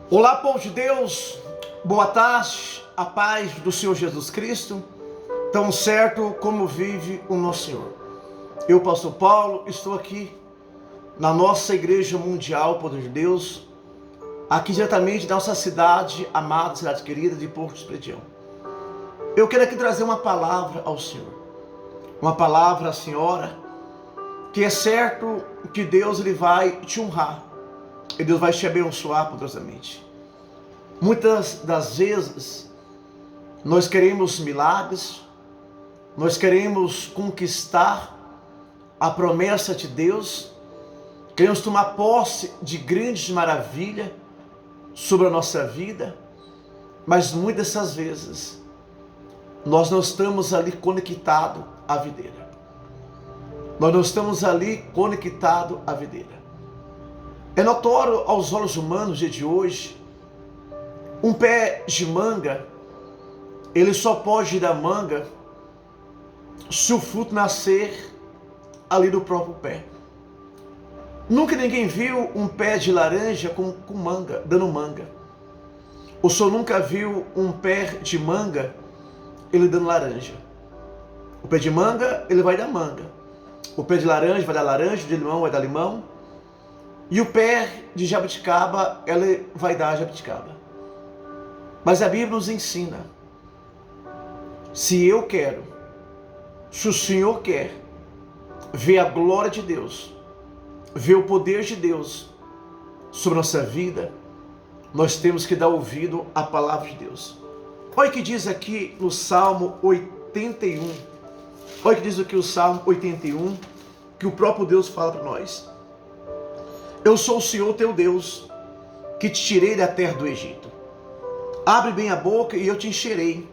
Olá, povo de Deus, boa tarde, a paz do Senhor Jesus Cristo, tão certo como vive o nosso Senhor. Eu, pastor Paulo, estou aqui na nossa Igreja Mundial, Poder de Deus, aqui diretamente da nossa cidade amada, cidade querida de Porto Esperidião. Eu quero aqui trazer uma palavra ao Senhor, uma palavra à senhora, que é certo que Deus ele vai te honrar, e Deus vai te abençoar poderosamente. Muitas das vezes nós queremos milagres, nós queremos conquistar a promessa de Deus, queremos tomar posse de grandes maravilhas sobre a nossa vida, mas muitas dessas vezes nós não estamos ali conectados à videira. Nós não estamos ali conectados à videira. É notório aos olhos humanos no dia de hoje, um pé de manga, ele só pode dar manga se o fruto nascer ali do próprio pé. Nunca ninguém viu um pé de laranja com manga, dando manga. O senhor nunca viu um pé de manga, ele dando laranja. O pé de manga, ele vai dar manga. O pé de laranja vai dar laranja, o de limão vai dar limão. E o pé de jabuticaba, ele vai dar jabuticaba. Mas a Bíblia nos ensina, se eu quero, se o Senhor quer ver a glória de Deus, ver o poder de Deus sobre a nossa vida, nós temos que dar ouvido à palavra de Deus. Olha o que diz aqui no Salmo 81, olha o que diz aqui o Salmo 81, que o próprio Deus fala para nós. Eu sou o Senhor teu Deus, que te tirei da terra do Egito. Abre bem a boca e eu te encherei.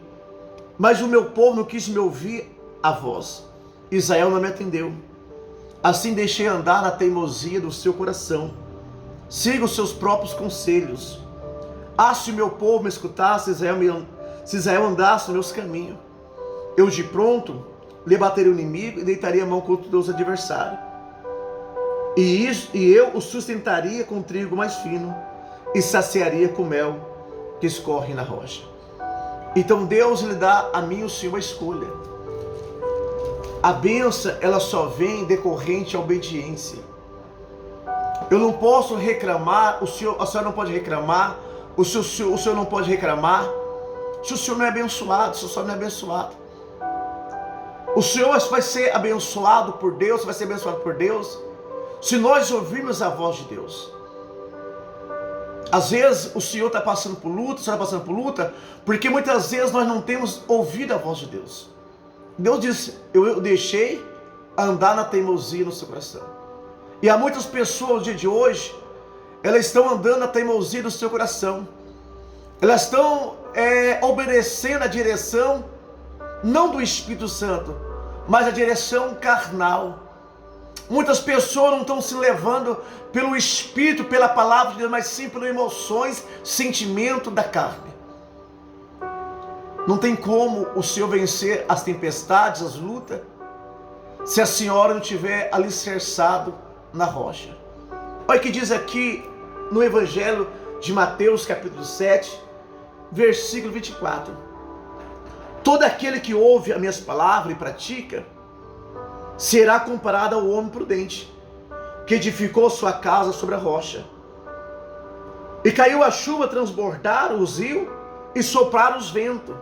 Mas o meu povo não quis me ouvir a voz. Israel não me atendeu. Assim deixei andar na teimosia do seu coração. Siga os seus próprios conselhos. Ah, se o meu povo me escutasse, se Israel andasse nos meus caminhos, eu de pronto lhe bateria o inimigo e deitaria a mão contra os adversários. E eu o sustentaria com trigo mais fino e saciaria com mel que escorre na rocha. Então Deus lhe dá a mim e o Senhor a escolha. A bênção, ela só vem decorrente à obediência. Eu não posso reclamar, a senhora não pode reclamar, o senhor não pode reclamar, se o senhor não é abençoado, se o senhor não é abençoado. O senhor vai ser abençoado por Deus, vai ser abençoado por Deus, se nós ouvirmos a voz de Deus. Às vezes o Senhor está passando por luta, a senhora está passando por luta, porque muitas vezes nós não temos ouvido a voz de Deus. Deus disse, eu deixei andar na teimosia no seu coração. E há muitas pessoas no dia de hoje, elas estão andando na teimosia do seu coração. Elas estão obedecendo a direção, não do Espírito Santo, mas a direção carnal. Muitas pessoas não estão se levando pelo Espírito, pela palavra de Deus, mas sim pelas emoções, sentimento da carne. Não tem como o Senhor vencer as tempestades, as lutas, se a senhora não tiver alicerçado na rocha. Olha o que diz aqui no Evangelho de Mateus, capítulo 7, versículo 24. Todo aquele que ouve as minhas palavras e pratica, será comparado ao homem prudente, que edificou sua casa sobre a rocha. E caiu a chuva, transbordaram os rios e sopraram os ventos,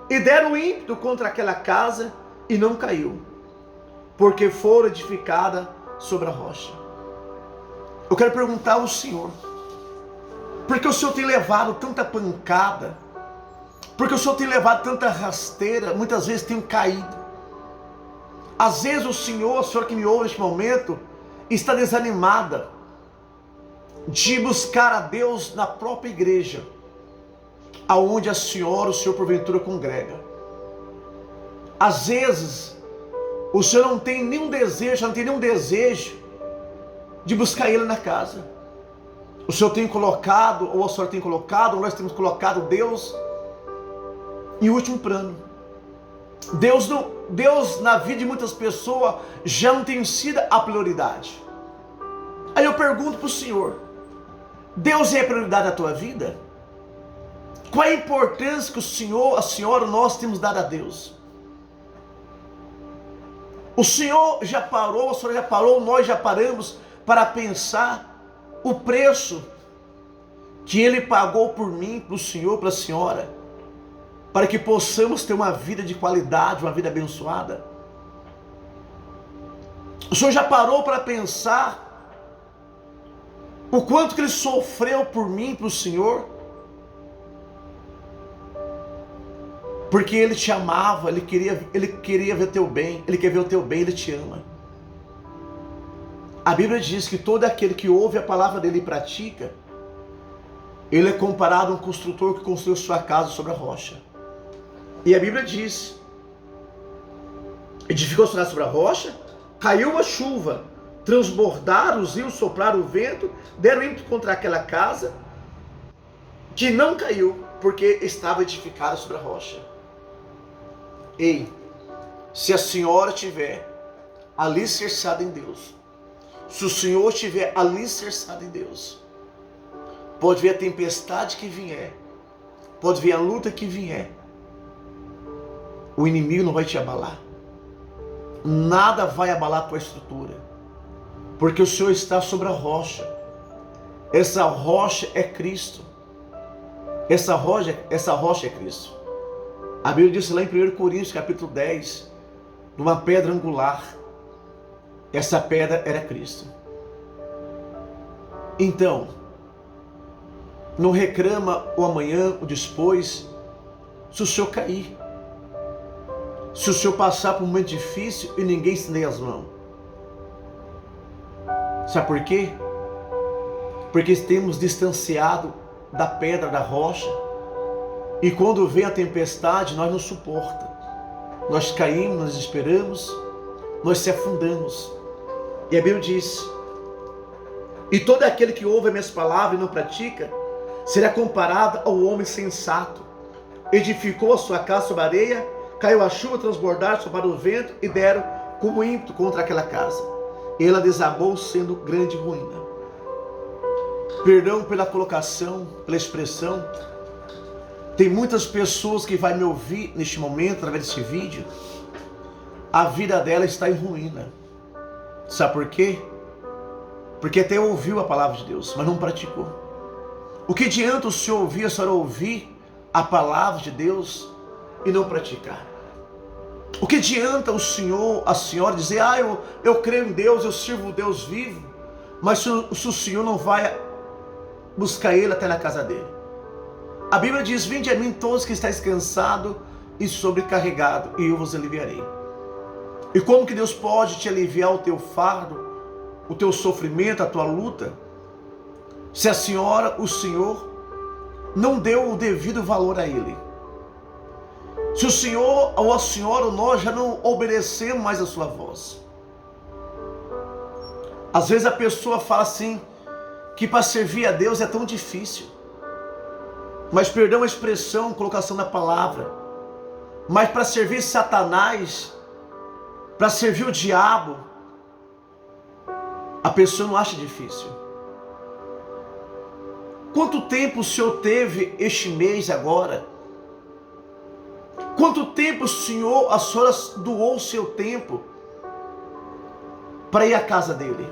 e deram ímpeto contra aquela casa, e não caiu, porque foi edificada sobre a rocha. Eu quero perguntar ao Senhor, por que o Senhor tem levado tanta pancada? Por que o Senhor tem levado tanta rasteira? Muitas vezes tem caído. Às vezes a senhora que me ouve neste momento, está desanimada de buscar a Deus na própria igreja, aonde a senhora, o senhor porventura congrega. Às vezes, o senhor não tem nenhum desejo de buscar ele na casa. O senhor tem colocado, ou a senhora tem colocado, ou nós temos colocado Deus em último plano. Deus na vida de muitas pessoas já não tem sido a prioridade. Aí eu pergunto para o Senhor, Deus é a prioridade da tua vida? Qual é a importância que o Senhor, a Senhora, nós temos dado a Deus? O Senhor já parou, a Senhora já parou, nós já paramos para pensar o preço que Ele pagou por mim, para o Senhor, para a Senhora, para que possamos ter uma vida de qualidade, uma vida abençoada? O Senhor já parou para pensar o quanto que Ele sofreu por mim, para o Senhor? Porque Ele te amava, Ele queria ver teu bem, Ele quer ver o teu bem, Ele te ama. A Bíblia diz que todo aquele que ouve a palavra dEle e pratica, ele é comparado a um construtor que construiu sua casa sobre a rocha. E a Bíblia diz, edificou sua casa sobre a rocha, caiu a chuva, transbordaram os rios, sopraram o vento, deram ímpeto contra aquela casa, que não caiu, porque estava edificada sobre a rocha. Ei, se a senhora tiver alicerçada em Deus, se o Senhor estiver alicerçado em Deus, pode vir a tempestade que vier, pode vir a luta que vier, o inimigo não vai te abalar, nada vai abalar a tua estrutura, porque o Senhor está sobre a rocha. Essa rocha é Cristo. Essa rocha é Cristo. A Bíblia diz lá em 1 Coríntios capítulo 10, numa pedra angular, essa pedra era Cristo. Então, não reclama o amanhã, o depois, se o Senhor cair, se o Senhor passar por um momento difícil e ninguém estender as mãos. Sabe por quê? Porque temos distanciado da pedra, da rocha, e quando vem a tempestade, nós não suportamos. Nós caímos, nós esperamos, nós se afundamos. E a Bíblia diz, e todo aquele que ouve as minhas palavras e não pratica, será comparado ao homem sensato. Edificou a sua casa sobre a areia, caiu a chuva, transbordaram, sopraram o vento e deram como ímpeto contra aquela casa. Ela desabou, sendo grande ruína. Perdão pela colocação, pela expressão. Tem muitas pessoas que vão me ouvir neste momento, através desse vídeo. A vida dela está em ruína. Sabe por quê? Porque até ouviu a palavra de Deus, mas não praticou. O que adianta o senhor ouvir, a senhora ouvir a palavra de Deus e não praticar? O que adianta o senhor, a senhora dizer, eu creio em Deus, eu sirvo o Deus vivo, mas se o senhor não vai buscar Ele até na casa dele? A Bíblia diz, vinde a mim todos que estáis cansados e sobrecarregados, e eu vos aliviarei. E como que Deus pode te aliviar o teu fardo, o teu sofrimento, a tua luta, se a senhora, o Senhor, não deu o devido valor a Ele? Se o Senhor ou a senhora ou nós já não obedecemos mais a sua voz. Às vezes a pessoa fala assim, que para servir a Deus é tão difícil. Mas perdão a expressão, colocação da palavra. Mas para servir Satanás, para servir o diabo, a pessoa não acha difícil. Quanto tempo o Senhor teve este mês agora? Quanto tempo o Senhor, a senhora doou o seu tempo para ir à casa dele?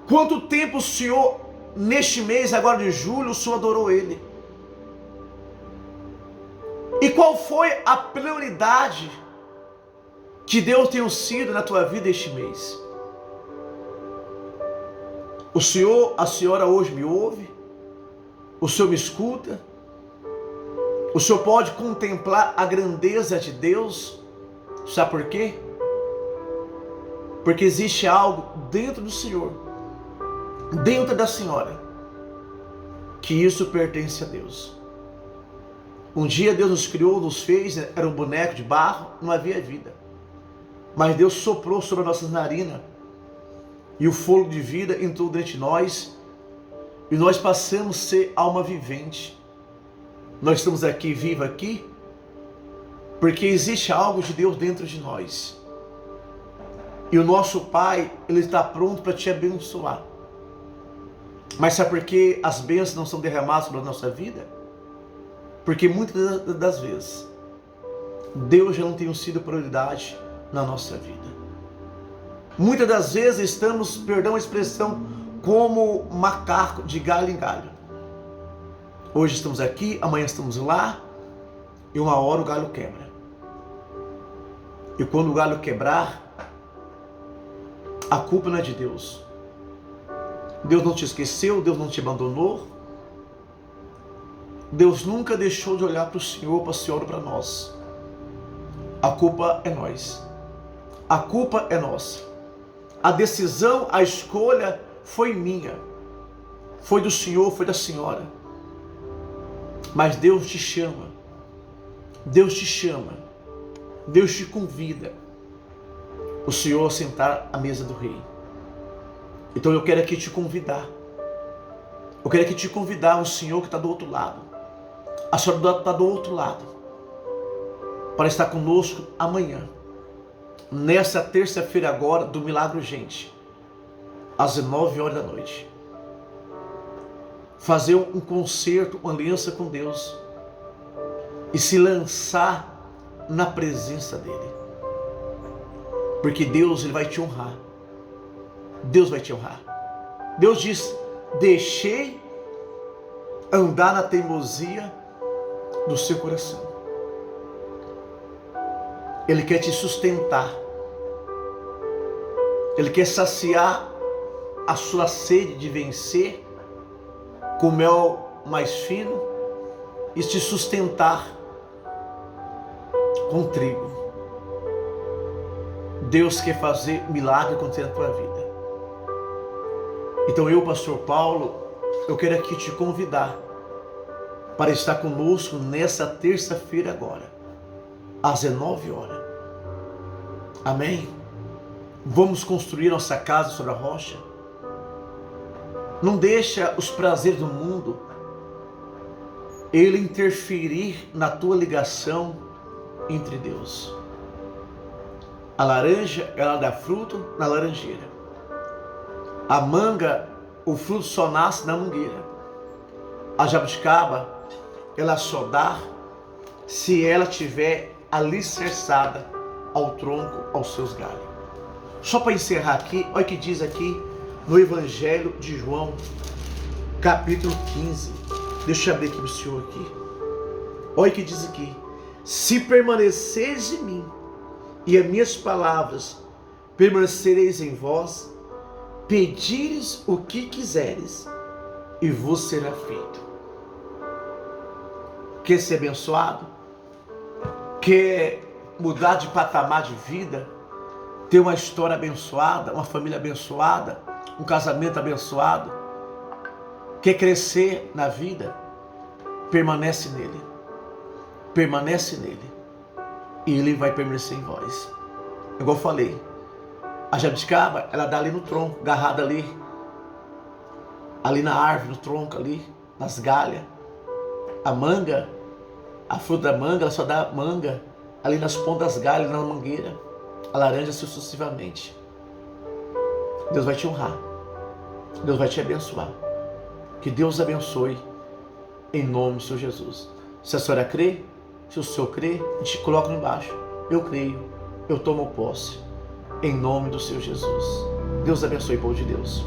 Quanto tempo o Senhor, neste mês agora de julho, o Senhor adorou Ele? E qual foi a prioridade que Deus tem sido na tua vida este mês? O Senhor, a senhora hoje me ouve? O Senhor me escuta? O Senhor pode contemplar a grandeza de Deus? Sabe por quê? Porque existe algo dentro do Senhor, dentro da senhora, que isso pertence a Deus. Um dia Deus nos criou, nos fez, era um boneco de barro, não havia vida. Mas Deus soprou sobre as nossas narinas, e o fôlego de vida entrou dentro de nós, e nós passamos a ser alma vivente. Nós estamos aqui, vivos aqui, porque existe algo de Deus dentro de nós. E o nosso Pai, Ele está pronto para te abençoar. Mas sabe por que as bênçãos não são derramadas sobre a nossa vida? Porque muitas das vezes Deus já não tem sido prioridade na nossa vida. Muitas das vezes estamos, perdão a expressão, como macaco de galho em galho. Hoje estamos aqui, amanhã estamos lá, e uma hora o galho quebra. E quando o galho quebrar, a culpa não é de Deus. Deus não te esqueceu, Deus não te abandonou. Deus nunca deixou de olhar para o Senhor, para o Senhor, para nós. A culpa é nós. A culpa é nossa. A decisão, a escolha foi minha. Foi do Senhor, foi da senhora. Mas Deus te chama. Deus te chama. Deus te convida. O Senhor a sentar à mesa do rei. Então eu quero aqui te convidar. Eu quero aqui te convidar, o Senhor que está do outro lado. A senhora está do outro lado. Para estar conosco amanhã. Nessa terça-feira agora do milagre urgente. Às 9 horas da noite. Fazer um concerto, uma aliança com Deus. E se lançar na presença dEle. Porque Deus, Ele vai te honrar. Deus vai te honrar. Deus diz, deixei andar na teimosia do seu coração. Ele quer te sustentar. Ele quer saciar a sua sede de vencer com mel mais fino e te sustentar com trigo. Deus quer fazer milagre acontecer na tua vida. Então eu, pastor Paulo, eu quero aqui te convidar para estar conosco nessa terça-feira agora, às 19 horas. Amém? Vamos construir nossa casa sobre a rocha. Não deixa os prazeres do mundo ele interferir na tua ligação entre Deus. A laranja, ela dá fruto na laranjeira. A manga, o fruto só nasce na mangueira. A jabuticaba, ela só dá se ela tiver alicerçada ao tronco, aos seus galhos. Só para encerrar aqui, olha o que diz aqui no Evangelho de João, capítulo 15. Deixa eu abrir aqui para o Senhor aqui. Olha o que diz aqui. Se permaneceres em mim e as minhas palavras permanecereis em vós, pedires o que quiseres e vos será feito. Quer ser abençoado? Quer mudar de patamar de vida? Ter uma história abençoada, uma família abençoada, um casamento abençoado? Quer crescer na vida? Permanece nele. Permanece nele. E ele vai permanecer em vós. Igual eu falei, a jabuticaba, ela dá ali no tronco, agarrada ali na árvore, no tronco ali, nas galhas. A manga, a fruta da manga, ela só dá manga ali nas pontas das galhas, na mangueira. A laranja sucessivamente. Deus vai te honrar. Deus vai te abençoar. Que Deus abençoe em nome do Senhor Jesus. Se a senhora crê, se o senhor crê, te coloca embaixo. Eu creio, eu tomo posse. Em nome do Senhor Jesus. Deus abençoe, povo de Deus.